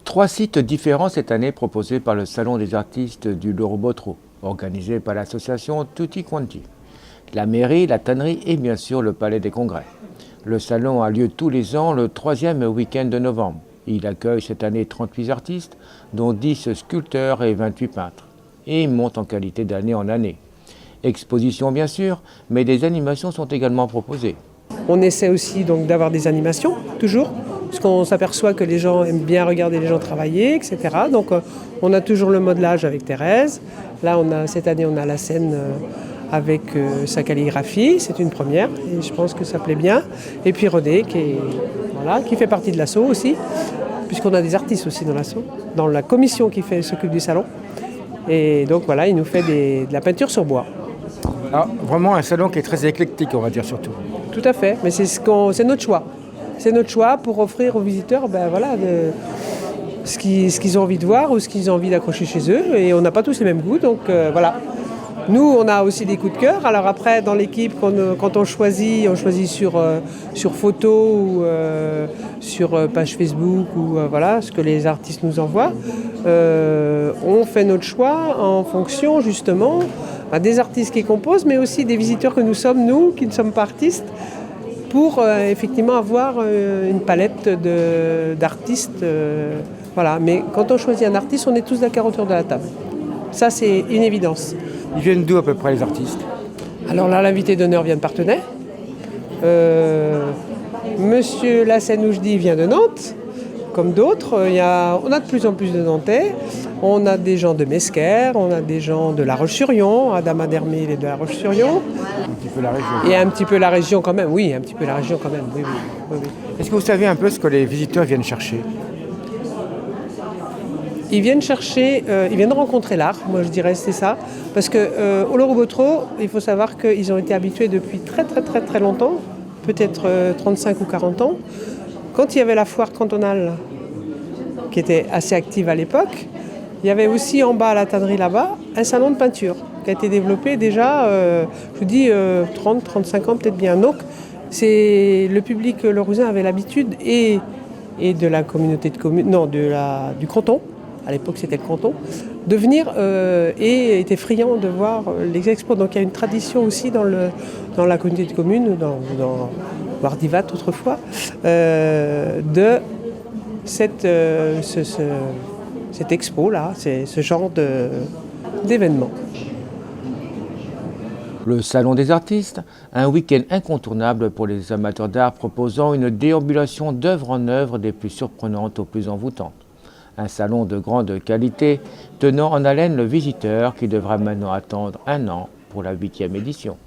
3 sites différents cette année proposés par le Salon des artistes du Loro-Botero, organisé par l'association Tutti Quanti. La mairie, la tannerie et bien sûr le palais des congrès. Le salon a lieu tous les ans le 3e week-end de novembre. Il accueille cette année 38 artistes, dont 10 sculpteurs et 28 peintres. Et monte en qualité d'année en année. Exposition bien sûr, mais des animations sont également proposées. On essaie aussi donc d'avoir des animations, toujours, parce qu'on s'aperçoit que les gens aiment bien regarder les gens travailler, etc. Donc on a toujours le modelage avec Thérèse. Là, cette année, on a la scène avec sa calligraphie, c'est une première, et je pense que ça plaît bien. Et puis René, qui fait partie de l'asso aussi, puisqu'on a des artistes aussi dans l'asso, dans la commission qui s'occupe du salon. Et donc voilà, il nous fait de la peinture sur bois. Alors, vraiment un salon qui est très éclectique, on va dire surtout. Tout à fait, mais c'est notre choix. C'est notre choix pour offrir aux visiteurs ce qu'ils ont envie de voir ou ce qu'ils ont envie d'accrocher chez eux. Et on n'a pas tous les mêmes goûts, donc voilà. Nous, on a aussi des coups de cœur. Alors après, dans l'équipe, quand on choisit sur photo ou sur page Facebook ou voilà, ce que les artistes nous envoient. On fait notre choix en fonction justement des artistes qui composent, mais aussi des visiteurs que nous sommes, nous, qui ne sommes pas artistes, pour effectivement avoir une palette d'artistes. Voilà. Mais quand on choisit un artiste, on est tous d'accord autour de la table. Ça, c'est une évidence. Ils viennent d'où à peu près les artistes? Alors là, l'invité d'honneur vient de Parthenay. Monsieur Lassane-Oujdi vient de Nantes, comme d'autres. On a de plus en plus de Nantais. On a des gens de Mesquer, on a des gens de La Roche-sur-Yon. Adama Dermil est de La Roche-sur-Yon. Un petit peu la région. Et un petit peu la région quand même, oui, un petit peu la région quand même, oui. Est-ce que vous savez un peu ce que les visiteurs viennent chercher? Ils viennent rencontrer l'art, moi je dirais c'est ça. Parce qu'au Loro-Botero, il faut savoir qu'ils ont été habitués depuis très très très très longtemps, peut-être 35 ou 40 ans. Quand il y avait la foire cantonale, qui était assez active à l'époque, il y avait aussi en bas à la tannerie là-bas, un salon de peinture qui a été développé déjà, je vous dis, 30-35 ans peut-être bien. Donc le public lorrain avait l'habitude et de la communauté de communes, non, du canton, à l'époque c'était le canton, de venir et était friand de voir les expos. Donc il y a une tradition aussi dans la communauté de communes, dans Wardivat autrefois, de cette expo-là, c'est ce genre d'événement. Le Salon des artistes, un week-end incontournable pour les amateurs d'art proposant une déambulation d'œuvre en œuvre des plus surprenantes aux plus envoûtantes. Un salon de grande qualité tenant en haleine le visiteur qui devra maintenant attendre 1 an pour la 8e édition.